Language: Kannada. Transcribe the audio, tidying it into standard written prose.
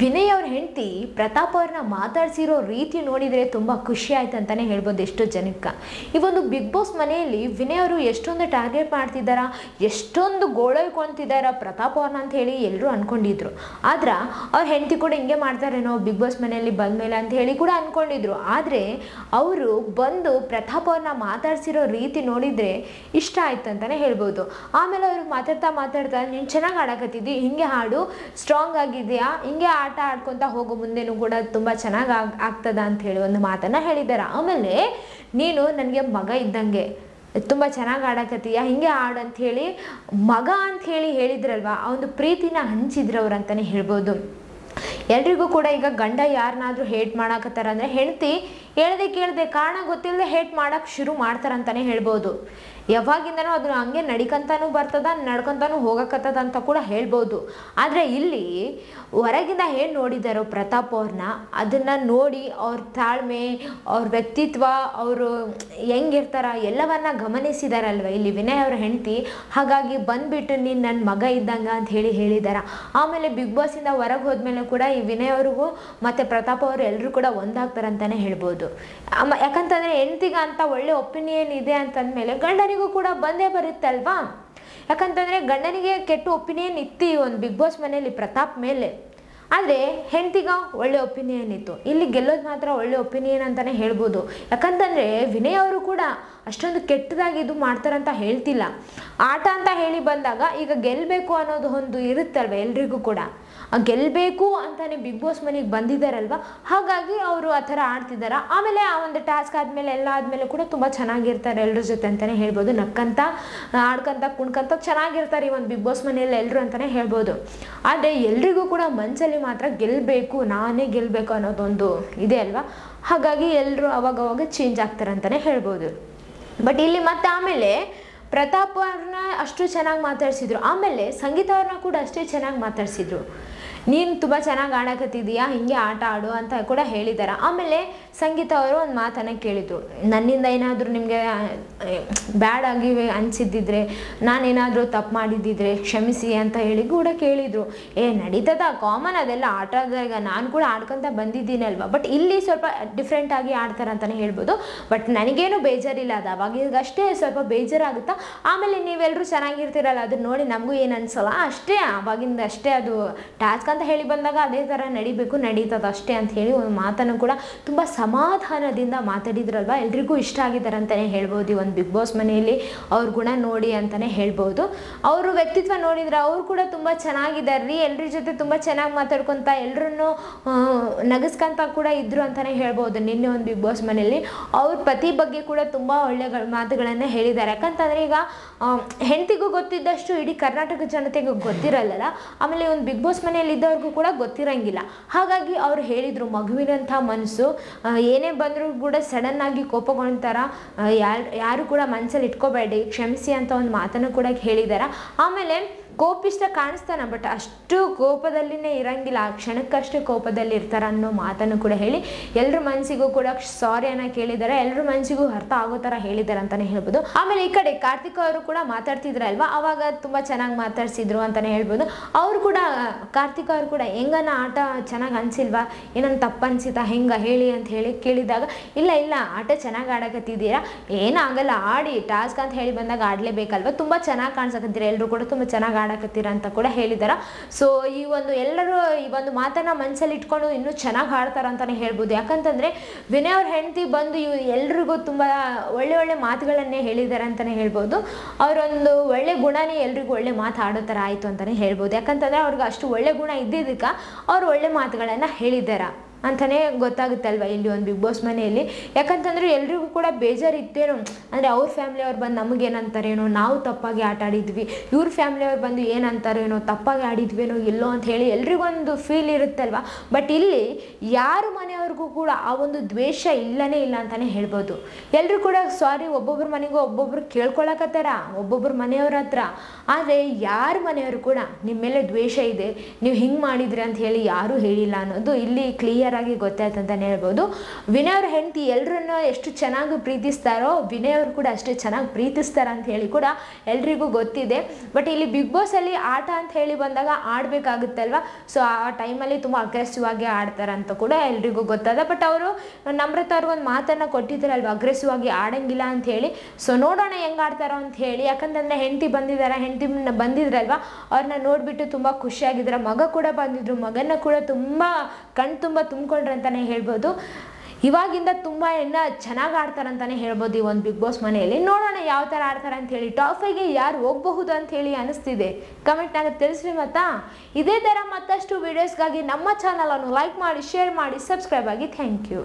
ವಿನಯ್ ಅವ್ರ ಹೆಂಡತಿ ಪ್ರತಾಪ್ ಅವ್ರನ್ನ ಮಾತಾಡ್ಸಿರೋ ರೀತಿ ನೋಡಿದರೆ ತುಂಬ ಖುಷಿ ಆಯ್ತು ಅಂತಲೇ ಹೇಳ್ಬೋದು ಎಷ್ಟೋ ಜನಕ್ಕೆ. ಈ ಒಂದು ಬಿಗ್ ಬಾಸ್ ಮನೆಯಲ್ಲಿ ವಿನಯ್ ಅವರು ಎಷ್ಟೊಂದು ಟಾರ್ಗೆಟ್ ಮಾಡ್ತಿದ್ದಾರಾ, ಎಷ್ಟೊಂದು ಗೋಳೈಕೊಳ್ತಿದ್ದಾರಾ ಪ್ರತಾಪ್ ಅವ್ರನ್ನ ಅಂತ ಹೇಳಿ ಎಲ್ಲರೂ ಅಂದ್ಕೊಂಡಿದ್ರು. ಆದ್ರೆ ಅವ್ರ ಹೆಂಡತಿ ಕೂಡ ಹಿಂಗೆ ಮಾಡ್ತಾರೇನೋ ಬಿಗ್ ಬಾಸ್ ಮನೆಯಲ್ಲಿ ಬಂದಮೇಲೆ ಅಂತ ಹೇಳಿ ಕೂಡ ಅಂದ್ಕೊಂಡಿದ್ರು. ಆದರೆ ಅವರು ಬಂದು ಪ್ರತಾಪ್ ಅವ್ರನ್ನ ಮಾತಾಡ್ಸಿರೋ ರೀತಿ ನೋಡಿದರೆ ಇಷ್ಟ ಆಯ್ತು ಅಂತಲೇ ಹೇಳ್ಬೋದು. ಆಮೇಲೆ ಅವರು ಮಾತಾಡ್ತಾ ನೀನು ಚೆನ್ನಾಗಿ ಆಡಕತ್ತಿದ್ದಿ, ಹಿಂಗೆ ಹಾಡು, ಸ್ಟ್ರಾಂಗ್ ಆಗಿದೆಯಾ, ಹಿಂಗೆ ಆಟ ಆಡ್ಕೊತ ಹೋಗೋ, ಮುಂದೆನೂ ಕೂಡ ತುಂಬ ಚೆನ್ನಾಗಿ ಆಗ್ತದ ಅಂತ ಹೇಳಿ ಒಂದು ಮಾತನ್ನು ಹೇಳಿದ್ದಾರೆ. ಆಮೇಲೆ ನೀನು ನನಗೆ ಮಗ ಇದ್ದಂಗೆ, ತುಂಬ ಚೆನ್ನಾಗಿ ಆಡಕತ್ತೀಯ, ಹಿಂಗೆ ಆಡು ಅಂತ ಹೇಳಿ ಮಗ ಅಂತ ಹೇಳಿದ್ರಲ್ವ, ಆ ಒಂದು ಪ್ರೀತಿನ ಹಂಚಿದ್ರು ಅವ್ರು ಅಂತಲೇ ಹೇಳ್ಬೋದು. ಎಲ್ರಿಗೂ ಕೂಡ ಈಗ ಗಂಡ ಯಾರನ್ನಾದ್ರೂ ಹೇಟ್ ಮಾಡಕತ್ತಾರ ಅಂದರೆ ಹೆಂಡತಿ ಕೇಳದೆ ಕಾರಣ ಗೊತ್ತಿಲ್ಲದೆ ಹೇಟ್ ಮಾಡೋಕ್ಕೆ ಶುರು ಮಾಡ್ತಾರಂತಲೇ ಹೇಳ್ಬೋದು. ಯಾವಾಗಿಂದನೂ ಅದು ಹಂಗೆ ನಡ್ಕೊಂತಾನೂ ಬರ್ತದ, ನಡ್ಕೊತಾನೂ ಹೋಗಕತ್ತದ ಅಂತ ಕೂಡ ಹೇಳ್ಬೋದು. ಆದರೆ ಇಲ್ಲಿ ಹೊರಗಿಂದ ಏನು ನೋಡಿದಾರೋ ಪ್ರತಾಪ್ ಅವ್ರನ್ನ, ಅದನ್ನು ನೋಡಿ ಅವ್ರ ತಾಳ್ಮೆ, ಅವ್ರ ವ್ಯಕ್ತಿತ್ವ, ಅವರು ಹೆಂಗಿರ್ತಾರ ಎಲ್ಲವನ್ನ ಗಮನಿಸಿದಾರಲ್ವ ಇಲ್ಲಿ ವಿನಯ್ ಅವ್ರ ಹೆಂಡತಿ. ಹಾಗಾಗಿ ಬಂದುಬಿಟ್ಟು ನೀನು ನನ್ನ ಮಗ ಇದ್ದಂಗೆ ಅಂತ ಹೇಳಿದ್ದಾರೆ. ಆಮೇಲೆ ಬಿಗ್ ಬಾಸಿಂದ ಹೊರಗೆ ಹೋದ್ಮೇಲೆ ಕೂಡ ಈ ವಿನಯ್ ಅವ್ರಿಗೂ ಮತ್ತು ಪ್ರತಾಪ್ ಅವರು ಎಲ್ಲರೂ ಕೂಡ ಒಂದಾಗ್ತಾರಂತಲೇ ಹೇಳ್ಬೋದು. ಯಾಕಂತಂದರೆ ಹೆಂಡತಿಗ ಅಂತ ಒಳ್ಳೆ ಒಪಿನಿಯನ್ ಇದೆ ಅಂತಂದಮೇಲೆ ಗಂಡನಿಗೂ ಕೂಡ ಬಂದೇ ಬರುತ್ತಲ್ವಾ. ಯಾಕಂತಂದರೆ ಗಂಡನಿಗೆ ಕೆಟ್ಟ ಒಪಿನಿಯನ್ ಇತ್ತು ಈ ಒಂದು ಬಿಗ್ ಬಾಸ್ ಮನೆಯಲ್ಲಿ ಪ್ರತಾಪ್ ಮೇಲೆ, ಆದರೆ ಹೆಂಡತಿಗ ಒಳ್ಳೆ ಒಪಿನಿಯನ್ ಇತ್ತು. ಇಲ್ಲಿ ಗೆಲ್ಲೋದು ಮಾತ್ರ ಒಳ್ಳೆ ಒಪಿನಿಯನ್ ಅಂತಲೇ ಹೇಳ್ಬೋದು. ಯಾಕಂತಂದರೆ ವಿನಯ್ ಅವರು ಕೂಡ ಅಷ್ಟೊಂದು ಕೆಟ್ಟದಾಗಿ ಇದು ಮಾಡ್ತಾರಂತ ಹೇಳ್ತಿಲ್ಲ. ಆಟ ಅಂತ ಹೇಳಿ ಬಂದಾಗ ಈಗ ಗೆಲ್ಲಬೇಕು ಅನ್ನೋದು ಒಂದು ಇರುತ್ತಲ್ವ ಎಲ್ರಿಗೂ ಕೂಡ, ಗೆಲ್ಲಬೇಕು ಅಂತಲೇ ಬಿಗ್ ಬಾಸ್ ಮನೆಗೆ ಬಂದಿದ್ದಾರಲ್ವ, ಹಾಗಾಗಿ ಅವರು ಆ ಥರ ಆಡ್ತಿದ್ದಾರೆ. ಆಮೇಲೆ ಆ ಒಂದು ಟಾಸ್ಕ್ ಆದಮೇಲೆ ಎಲ್ಲ ಆದಮೇಲೆ ಕೂಡ ತುಂಬ ಚೆನ್ನಾಗಿರ್ತಾರೆ ಎಲ್ಲರ ಜೊತೆ ಅಂತಲೇ ಹೇಳ್ಬೋದು. ನಕ್ಕಂತ ಆಡ್ಕೊಂತ ಕುಣ್ಕಂತ ಚೆನ್ನಾಗಿರ್ತಾರೆ ಈ ಒಂದು ಬಿಗ್ ಬಾಸ್ ಮನೆಯಲ್ಲಿ ಎಲ್ಲರೂ ಅಂತಲೇ ಹೇಳ್ಬೋದು. ಆದರೆ ಎಲ್ರಿಗೂ ಕೂಡ ಮನಸ್ಸಲ್ಲಿ ಮಾತ್ರ ಗೆಲ್ಲಬೇಕು, ನಾನೇ ಗೆಲ್ಲಬೇಕು ಅನ್ನೋದೊಂದು ಇದೆ ಅಲ್ವಾ, ಹಾಗಾಗಿ ಎಲ್ಲರೂ ಅವಾಗವಾಗ ಚೇಂಜ್ ಆಗ್ತಾರೆ ಅಂತಲೇ ಹೇಳ್ಬೋದು. ಬಟ್ ಇಲ್ಲಿ ಮತ್ತೆ ಆಮೇಲೆ ಪ್ರತಾಪ್ ಅವ್ರನ್ನ ಅಷ್ಟು ಚೆನ್ನಾಗಿ ಮಾತಾಡ್ಸಿದ್ರು, ಆಮೇಲೆ ಸಂಗೀತ ಅವ್ರನ್ನ ಕೂಡ ಅಷ್ಟೇ ಚೆನ್ನಾಗಿ ಮಾತಾಡ್ಸಿದ್ರು. ನೀನು ತುಂಬ ಚೆನ್ನಾಗಿ ಆಡಕತ್ತಿದೀಯಾ, ಹಿಂಗೆ ಆಟ ಆಡು ಅಂತ ಕೂಡ ಹೇಳಿದ್ದಾರೆ. ಆಮೇಲೆ ಸಂಗೀತ ಅವರು ಒಂದು ಮಾತನ್ನು ಕೇಳಿದರು, ನನ್ನಿಂದ ಏನಾದರೂ ನಿಮಗೆ ಬ್ಯಾಡ್ ಆಗಿ ಅನಿಸಿದ್ದಿದ್ರೆ, ನಾನೇನಾದರೂ ತಪ್ಪು ಮಾಡಿದ್ದಿದ್ರೆ ಕ್ಷಮಿಸಿ ಅಂತ ಹೇಳಿ ಕೂಡ ಕೇಳಿದರು. ನಡೀತದ, ಕಾಮನ್ ಅದೆಲ್ಲ ಆಟದಾಗ, ನಾನು ಕೂಡ ಆಡ್ಕೊತ ಬಂದಿದ್ದೀನಲ್ವ. ಬಟ್ ಇಲ್ಲಿ ಸ್ವಲ್ಪ ಡಿಫ್ರೆಂಟಾಗಿ ಆಡ್ತಾರೆ ಅಂತಲೇ ಹೇಳ್ಬೋದು. ಬಟ್ ನನಗೇನು ಬೇಜಾರಿಲ್ಲ, ಅದು ಅವಾಗಷ್ಟೇ ಸ್ವಲ್ಪ ಬೇಜಾರಾಗುತ್ತಾ, ಆಮೇಲೆ ನೀವೆಲ್ಲರೂ ಚೆನ್ನಾಗಿರ್ತೀರಲ್ಲ ಅದನ್ನ ನೋಡಿ ನಮಗೂ ಏನು ಅನಿಸಲ್ಲ ಅಷ್ಟೇ, ಅವಾಗಿಂದ ಅಷ್ಟೇ. ಅದು ಟಾಸ್ಕ್ ಅಂತ ಹೇಳಿ ಬಂದಾಗ ಅದೇ ಥರ ನಡಿಬೇಕು, ನಡೀತದ ಅಷ್ಟೇ ಅಂತ ಹೇಳಿ ಒಂದು ಮಾತನ್ನು ಕೂಡ ತುಂಬ ಸಮಾಧಾನದಿಂದ ಮಾತಾಡಿದ್ರಲ್ವ, ಎಲ್ರಿಗೂ ಇಷ್ಟ ಆಗಿದ್ದಾರೆ ಅಂತಲೇ ಹೇಳ್ಬೋದು. ಈ ಒಂದು ಬಿಗ್ ಬಾಸ್ ಮನೆಯಲ್ಲಿ ಅವ್ರ ಗುಣ ನೋಡಿ ಅಂತಲೇ ಹೇಳ್ಬೋದು. ಅವರು ವ್ಯಕ್ತಿತ್ವ ನೋಡಿದರೆ ಅವರು ಕೂಡ ತುಂಬ ಚೆನ್ನಾಗಿದ್ದಾರೆ ರೀ, ಎಲ್ಲರ ಜೊತೆ ತುಂಬ ಚೆನ್ನಾಗಿ ಮಾತಾಡ್ಕೊತ ಎಲ್ಲರನ್ನೂ ನಗಿಸ್ಕೊಂತ ಕೂಡ ಇದ್ರು ಅಂತಲೇ ಹೇಳ್ಬೋದು. ನಿನ್ನೆ ಒಂದು ಬಿಗ್ ಬಾಸ್ ಮನೆಯಲ್ಲಿ ಅವ್ರ ಪತಿ ಬಗ್ಗೆ ಕೂಡ ತುಂಬ ಒಳ್ಳೆ ಮಾತುಗಳನ್ನೇ ಹೇಳಿದ್ದಾರೆ. ಯಾಕಂತಂದರೆ ಈಗ ಹೆಂಡತಿಗೂ ಗೊತ್ತಿದ್ದಷ್ಟು ಇಡೀ ಕರ್ನಾಟಕ ಜನತೆಗೂ ಗೊತ್ತಿರಲ್ಲ, ಆಮೇಲೆ ಒಂದು ಬಿಗ್ ಬಾಸ್ ಮನೆಯಲ್ಲಿ ಇದ್ದವ್ರಿಗೂ ಕೂಡ ಗೊತ್ತಿರಂಗಿಲ್ಲ. ಹಾಗಾಗಿ ಅವ್ರು ಹೇಳಿದರು, ಮಗುವಿನಂಥ ಮನಸ್ಸು, ಏನೇ ಬಂದರೂ ಕೂಡ ಸಡನ್ನಾಗಿ ಕೋಪಗೊಳ್ತಾರ, ಯಾರು ಕೂಡ ಮನಸ್ಸಲ್ಲಿ ಇಟ್ಕೋಬೇಡಿ, ಕ್ಷಮಿಸಿ ಅಂತ ಒಂದು ಮಾತನ್ನು ಕೂಡ ಹೇಳಿದ್ದಾರೆ. ಆಮೇಲೆ ಕೋಪಿಷ್ಟ ಕಾಣಿಸ್ತಾನೆ, ಬಟ್ ಅಷ್ಟು ಕೋಪದಲ್ಲಿನೇ ಇರಂಗಿಲ್ಲ, ಆ ಕ್ಷಣಕ್ಕಷ್ಟು ಕೋಪದಲ್ಲಿ ಇರ್ತಾರೆ ಅನ್ನೋ ಮಾತನ್ನು ಕೂಡ ಹೇಳಿ ಎಲ್ಲರ ಮನಸ್ಸಿಗೂ ಕೂಡ ಸಾರಿಯನ್ನು ಕೇಳಿದ್ದಾರೆ, ಎಲ್ಲರ ಮನಸ್ಸಿಗೂ ಅರ್ಥ ಆಗೋ ಥರ ಹೇಳಿದ್ದಾರೆ ಅಂತಲೇ ಹೇಳ್ಬೋದು. ಆಮೇಲೆ ಈ ಕಡೆ ಕಾರ್ತಿಕ್ ಅವರು ಕೂಡ ಮಾತಾಡ್ತಿದ್ರಲ್ವ, ಅವಾಗ ತುಂಬ ಚೆನ್ನಾಗಿ ಮಾತಾಡ್ಸಿದ್ರು ಅಂತಲೇ ಹೇಳ್ಬೋದು. ಅವರು ಕೂಡ ಕಾರ್ತಿಕ್ ಅವರು ಕೂಡ ಹೆಂಗನ ಆಟ ಚೆನ್ನಾಗಿ ಅನಿಸಿಲ್ವಾ, ಏನನ್ನ ತಪ್ಪು ಅನಿಸಿತಾ ಹೆಂಗೆ ಹೇಳಿ ಅಂತ ಹೇಳಿ ಕೇಳಿದಾಗ, ಇಲ್ಲ ಆಟ ಚೆನ್ನಾಗಿ ಆಡಕತ್ತಿದ್ದೀರಾ, ಏನಾಗಲ್ಲ ಆಡಿ, ಟಾಸ್ಕ್ ಅಂತ ಹೇಳಿ ಬಂದಾಗ ಆಡಲೇಬೇಕಲ್ವ, ತುಂಬ ಚೆನ್ನಾಗಿ ಕಾಣಿಸಕತ್ತೀರ, ಎಲ್ಲರೂ ಕೂಡ ತುಂಬ ಚೆನ್ನಾಗಿ ಆಡಕತ್ತೀರ ಅಂತ ಕೂಡ ಹೇಳಿದಾರ. ಸೊ ಈ ಒಂದು ಎಲ್ಲರೂ ಈ ಒಂದು ಮಾತನ್ನ ಮನಸ್ಸಲ್ಲಿ ಇಟ್ಕೊಂಡು ಇನ್ನೂ ಚೆನ್ನಾಗಿ ಆಡ್ತಾರ ಅಂತಲೇ ಹೇಳ್ಬೋದು. ಯಾಕಂತಂದರೆ ವಿನಯ್ ಅವ್ರ ಹೆಂಡತಿ ಬಂದು ಎಲ್ರಿಗೂ ತುಂಬ ಒಳ್ಳೆ ಮಾತುಗಳನ್ನೇ ಹೇಳಿದ್ದಾರೆ ಅಂತಲೇ ಹೇಳ್ಬೋದು. ಅವರೊಂದು ಒಳ್ಳೆ ಗುಣನೇ ಎಲ್ರಿಗೂ ಒಳ್ಳೆ ಮಾತು ಆಡೋ ಥರ ಆಯಿತು ಅಂತಲೇ ಹೇಳ್ಬೋದು. ಯಾಕಂತಂದರೆ ಅವ್ರಿಗೆ ಅಷ್ಟು ಒಳ್ಳೆ ಗುಣ ಇದ್ದಿದ್ದಕ್ಕೆ ಅವ್ರು ಒಳ್ಳೆ ಮಾತುಗಳನ್ನು ಹೇಳಿದ್ದಾರೆ ಅಂತಲೇ ಗೊತ್ತಾಗುತ್ತಲ್ವ ಇಲ್ಲಿ ಒಂದು ಬಿಗ್ ಬಾಸ್ ಮನೆಯಲ್ಲಿ. ಯಾಕಂತಂದರೆ ಎಲ್ರಿಗೂ ಕೂಡ ಬೇಜಾರಿತ್ತೇನೋ, ಅಂದರೆ ಅವ್ರ ಫ್ಯಾಮಿಲಿಯವ್ರು ಬಂದು ನಮಗೇನಂತಾರೇನೋ, ನಾವು ತಪ್ಪಾಗಿ ಆಟ ಆಡಿದ್ವಿ, ಇವ್ರ ಫ್ಯಾಮಿಲಿಯವ್ರು ಬಂದು ಏನಂತಾರೇನೋ, ತಪ್ಪಾಗಿ ಆಡಿದ್ವೇನೋ ಎಲ್ಲೋ ಅಂತ ಹೇಳಿ ಎಲ್ರಿಗೊಂದು ಫೀಲ್ ಇರುತ್ತಲ್ವ. ಬಟ್ ಇಲ್ಲಿ ಯಾರ ಮನೆಯವ್ರಿಗೂ ಕೂಡ ಆ ಒಂದು ದ್ವೇಷ ಇಲ್ಲನೇ ಇಲ್ಲ ಅಂತಲೇ ಹೇಳ್ಬೋದು. ಎಲ್ಲರೂ ಕೂಡ ಸಾರಿ, ಒಬ್ಬೊಬ್ಬರ ಮನೆಗೂ ಒಬ್ಬೊಬ್ರು ಕೇಳ್ಕೊಳಕತ್ತಾರ ಒಬ್ಬೊಬ್ಬರ ಮನೆಯವ್ರ ಹತ್ರ. ಆದರೆ ಯಾರ ಮನೆಯವರು ಕೂಡ ನಿಮ್ಮ ಮೇಲೆ ದ್ವೇಷ ಇದೆ, ನೀವು ಹಿಂಗೆ ಮಾಡಿದ್ರಿ ಅಂತ ಹೇಳಿ ಯಾರೂ ಹೇಳಿಲ್ಲ ಅನ್ನೋದು ಇಲ್ಲಿ ಕ್ಲಿಯರ್ ಕ್ಲಿಯರ್ ಆಗಿ ಗೊತ್ತಾಯ್ತು ಅಂತಲೇ ಹೇಳ್ಬೋದು. ವಿನಯ್ ಅವ್ರ ಹೆಂಡತಿ ಎಲ್ಲರನ್ನ ಎಷ್ಟು ಚೆನ್ನಾಗಿ ಪ್ರೀತಿಸ್ತಾರೋ ವಿನಯ್ ಅವರು ಕೂಡ ಅಷ್ಟೇ ಚೆನ್ನಾಗಿ ಪ್ರೀತಿಸ್ತಾರೆ ಅಂತ ಹೇಳಿ ಕೂಡ ಎಲ್ರಿಗೂ ಗೊತ್ತಿದೆ. ಬಟ್ ಇಲ್ಲಿ ಬಿಗ್ ಬಾಸಲ್ಲಿ ಆಟ ಅಂತ ಹೇಳಿ ಬಂದಾಗ ಆಡಬೇಕಾಗುತ್ತಲ್ವ, ಸೊ ಆ ಟೈಮಲ್ಲಿ ತುಂಬ ಅಗ್ರೆಸಿವ್ ಆಗಿ ಆಡ್ತಾರೆ ಅಂತ ಕೂಡ ಎಲ್ರಿಗೂ ಗೊತ್ತಾದ. ಬಟ್ ಅವರು ನಮ್ರತಾ ಅವ್ರಿಗೊಂದು ಮಾತನ್ನು ಕೊಟ್ಟಿದ್ದಾರಲ್ವ, ಅಗ್ರೆಸಿವ್ ಆಗಿ ಆಡಂಗಿಲ್ಲ ಅಂತ ಹೇಳಿ. ಸೊ ನೋಡೋಣ ಹೆಂಗೆ ಆಡ್ತಾರೋ ಅಂತ ಹೇಳಿ. ಯಾಕಂತಂದರೆ ಹೆಂಡತಿ ಬಂದಿದ್ರಲ್ವ, ಅವ್ರನ್ನ ನೋಡಿಬಿಟ್ಟು ತುಂಬ ಖುಷಿಯಾಗಿದ್ದಾರೆ. ಮಗ ಕೂಡ ಬಂದಿದ್ರು, ಮಗನ ಕೂಡ ತುಂಬ ತುಂಬ ತುಂಬಿಕೊಂಡ್ರೆ ಅಂತಲೇ ಹೇಳ್ಬೋದು. ಇವಾಗಿಂದ ತುಂಬ ಚೆನ್ನಾಗಿ ಆಡ್ತಾರಂತಲೇ ಹೇಳ್ಬೋದು ಈ ಒಂದು ಬಿಗ್ ಬಾಸ್ ಮನೆಯಲ್ಲಿ. ನೋಡೋಣ ಯಾವ ಥರ ಆಡ್ತಾರೆ ಅಂತ ಹೇಳಿ. ಟಾಪ್ 5ಗೆ ಯಾರು ಹೋಗಬಹುದು ಅಂತ ಹೇಳಿ ಅನಿಸ್ತಿದೆ, ಕಮೆಂಟ್ನಾಗ ತಿಳಿಸ್ರಿ. ಮತ್ತು ಇದೇ ಥರ ಮತ್ತಷ್ಟು ವೀಡಿಯೋಸ್ಗಾಗಿ ನಮ್ಮ ಚಾನಲನ್ನು ಲೈಕ್ ಮಾಡಿ, ಶೇರ್ ಮಾಡಿ, ಸಬ್ಸ್ಕ್ರೈಬ್ ಆಗಿ. Thank you.